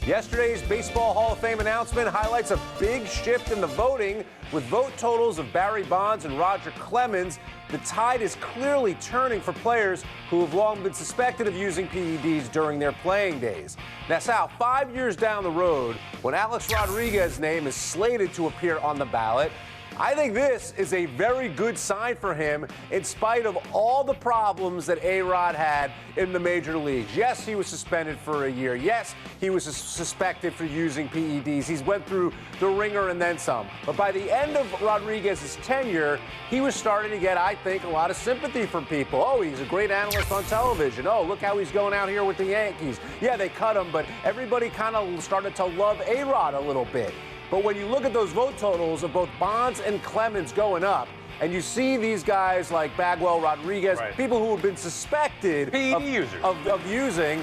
Yesterday's Baseball Hall of Fame announcement highlights a big shift in the voting. With vote totals of Barry Bonds and Roger Clemens, the tide is clearly turning for players who have long been suspected of using PEDs during their playing days. Now, Sal, 5 years down the road, when Alex Rodriguez's name is slated to appear on the ballot, I think this is a very good sign for him in spite of all the problems that A-Rod had in the major leagues. Yes, he was suspended for a year. Yes, he was suspected for using PEDs. He's went through the ringer and then some. But by the end of Rodriguez's tenure, he was starting to get, I think, a lot of sympathy from people. Oh, he's a great analyst on television. Oh, look how he's going out here with the Yankees. Yeah, they cut him, but everybody kind of started to love A-Rod a little bit. But when you look at those vote totals of both Bonds and Clemens going up, and you see these guys like Bagwell, Rodriguez, people who have been suspected of using,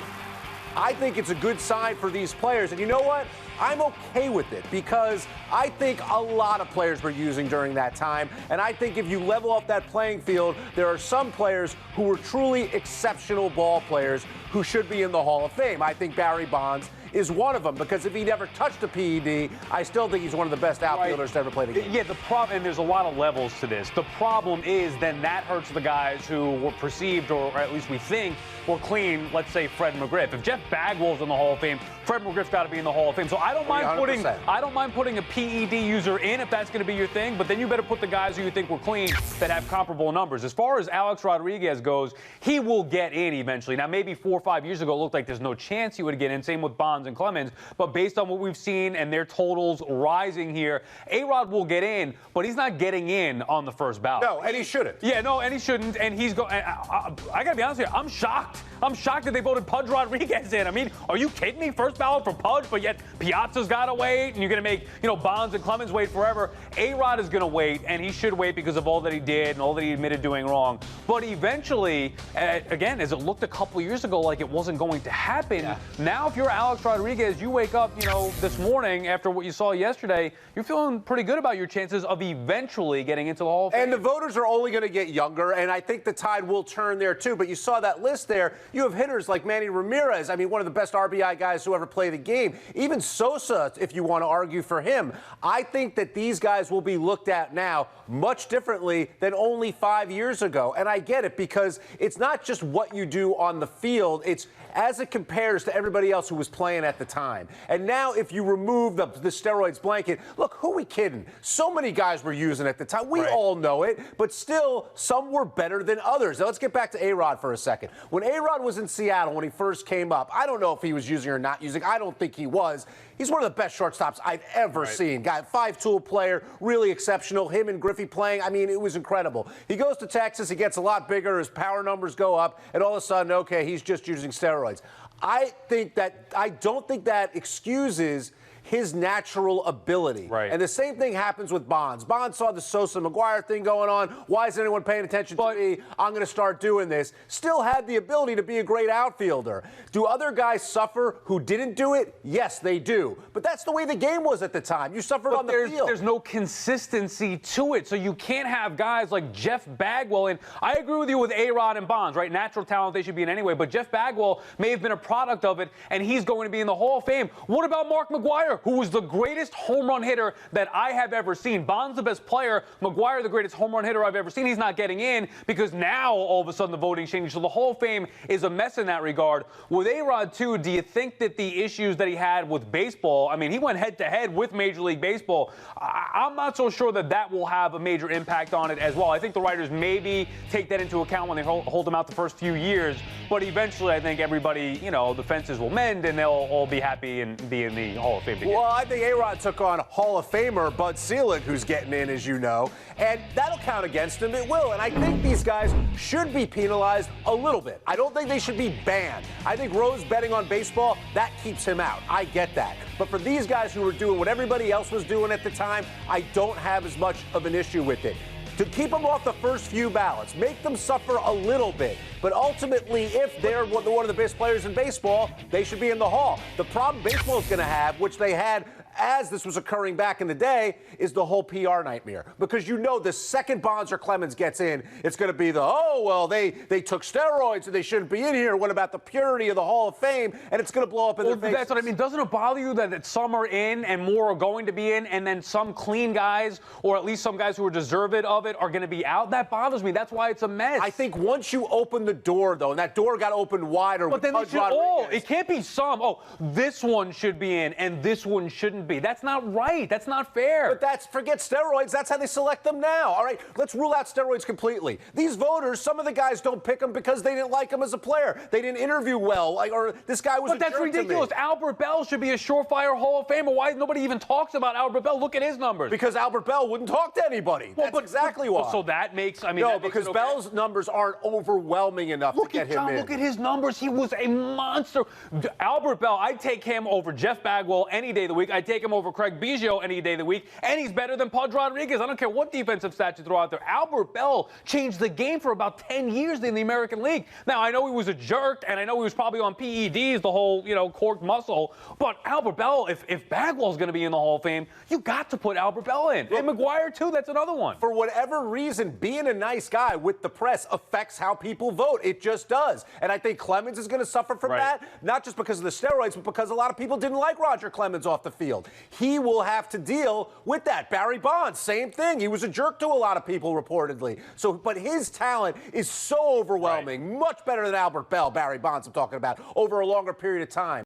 I think it's a good sign for these players. And you know what? I'm okay with it because I think a lot of players were using during that time. And I think if you level up that playing field, there are some players who were truly exceptional ball players who should be in the Hall of Fame. I think Barry Bonds is one of them, because if he never touched a PED, I still think he's one of the best outfielders to ever play the game. Yeah, the problem, and there's a lot of levels to this. The problem is then that hurts the guys who were perceived, or at least we think, were clean, let's say Fred McGriff. If Jeff Bagwell's in the Hall of Fame, Fred McGriff's got to be in the Hall of Fame. So I don't mind putting a PED user in if that's going to be your thing, but then you better put the guys who you think were clean that have comparable numbers. As far as Alex Rodriguez goes, he will get in eventually. Now, maybe 4 or 5 years ago, it looked like there's no chance he would get in. Same with Bonds and Clemens. But based on what we've seen and their totals rising here, A-Rod will get in, but he's not getting in on the first ballot. No, and he shouldn't. Yeah, no, and he shouldn't. And he's going. I got to be honest with you, I'm shocked. I'm shocked that they voted Pudge Rodriguez in. I mean, are you kidding me? First ballot for Pudge, but yet Piazza's got to wait, and you're going to make, Bonds and Clemens wait forever. A-Rod is going to wait, and he should wait because of all that he did and all that he admitted doing wrong. But eventually, again, as it looked a couple years ago like it wasn't going to happen, now if you're Alex Rodriguez, you wake up, this morning after what you saw yesterday, you're feeling pretty good about your chances of eventually getting into the Hall of Fame. And the voters are only going to get younger, and I think the tide will turn there too. But you saw that list there. You have hitters like Manny Ramirez, I mean, one of the best RBI guys who ever played the game. Even Sosa, if you want to argue for him. I think that these guys will be looked at now much differently than only 5 years ago. And I get it, because it's not just what you do on the field, it's as it compares to everybody else who was playing at the time. And now if you remove the steroids blanket, look, who are we kidding? So many guys were using at the time. We all know it, but still, some were better than others. Now let's get back to A-Rod for a second. When A-Rod was in Seattle, when he first came up, I don't know if he was using or not using. I don't think he was. He's one of the best shortstops I've ever seen. Guy, 5-tool player, really exceptional. Him and Griffey playing, I mean, it was incredible. He goes to Texas, he gets a lot bigger, his power numbers go up, and all of a sudden, okay, he's just using steroids. I don't think that excuses his natural ability. And the same thing happens with Bonds. Bonds saw the Sosa McGuire thing going on. Why isn't anyone paying attention to me? I'm going to start doing this. Still had the ability to be a great outfielder. Do other guys suffer who didn't do it? Yes, they do. But that's the way the game was at the time. You suffered on the field. There's no consistency to it. So you can't have guys like Jeff Bagwell. And I agree with you with A-Rod and Bonds, right? Natural talent, they should be in anyway. But Jeff Bagwell may have been a product of it, and he's going to be in the Hall of Fame. What about Mark McGuire, who was the greatest home run hitter that I have ever seen? Bonds the best player, McGuire the greatest home run hitter I've ever seen. He's not getting in because now all of a sudden the voting changed. So the Hall of Fame is a mess in that regard. With A-Rod too, do you think that the issues that he had with baseball, I mean, he went head to head with Major League Baseball. I'm not so sure that that will have a major impact on it as well. I think the writers maybe take that into account when they hold him out the first few years, but eventually I think everybody, the fences will mend and they'll all be happy and be in the Hall of Fame together. Well, I think A-Rod took on Hall of Famer Bud Selig, who's getting in, as you know, and that'll count against him. It will. And I think these guys should be penalized a little bit. I don't think they should be banned. I think Rose betting on baseball, that keeps him out. I get that. But for these guys who were doing what everybody else was doing at the time, I don't have as much of an issue with it. To keep them off the first few ballots, make them suffer a little bit. But ultimately, if they're one of the best players in baseball, they should be in the Hall. The problem baseball is going to have, which they had as this was occurring back in the day, is the whole PR nightmare. Because you know the second Bonds or Clemens gets in, it's going to be they took steroids and they shouldn't be in here. What about the purity of the Hall of Fame? And it's going to blow up in their faces. That's what I mean. Doesn't it bother you that some are in and more are going to be in, and then some clean guys, or at least some guys who are deserving of it, are going to be out? That bothers me. That's why it's a mess. I think once you open the door, though, and that door got opened wider but with then Pudge Rodriguez. It can't be some. Oh, this one should be in and this one shouldn't be. That's not right. That's not fair. But forget steroids. That's how they select them now. All right, let's rule out steroids completely. These voters, some of the guys don't pick them because they didn't like him as a player. They didn't interview well, or this guy was. But that's ridiculous. Albert Bell should be a surefire Hall of Famer. Why nobody even talks about Albert Bell? Look at his numbers. Because Albert Bell wouldn't talk to anybody. That's exactly why. So that makes. I mean, no, because Bell's numbers aren't overwhelming enough to get him in. Look at his numbers. He was a monster. Albert Bell, I'd take him over Jeff Bagwell any day of the week. I'd take him over Craig Biggio any day of the week. And he's better than Pudge Rodriguez. I don't care what defensive stats you throw out there. Albert Bell changed the game for about 10 years in the American League. Now, I know he was a jerk, and I know he was probably on PEDs, the whole, corked muscle. But Albert Bell, if Bagwell's going to be in the Hall of Fame, you got to put Albert Bell in. And McGuire, too, that's another one. For whatever reason, being a nice guy with the press affects how people vote. It just does. And I think Clemens is going to suffer from that, not just because of the steroids, but because a lot of people didn't like Roger Clemens off the field. He will have to deal with that. Barry Bonds, same thing. He was a jerk to a lot of people, reportedly. But his talent is so overwhelming, much better than Albert Bell, Barry Bonds I'm talking about, over a longer period of time.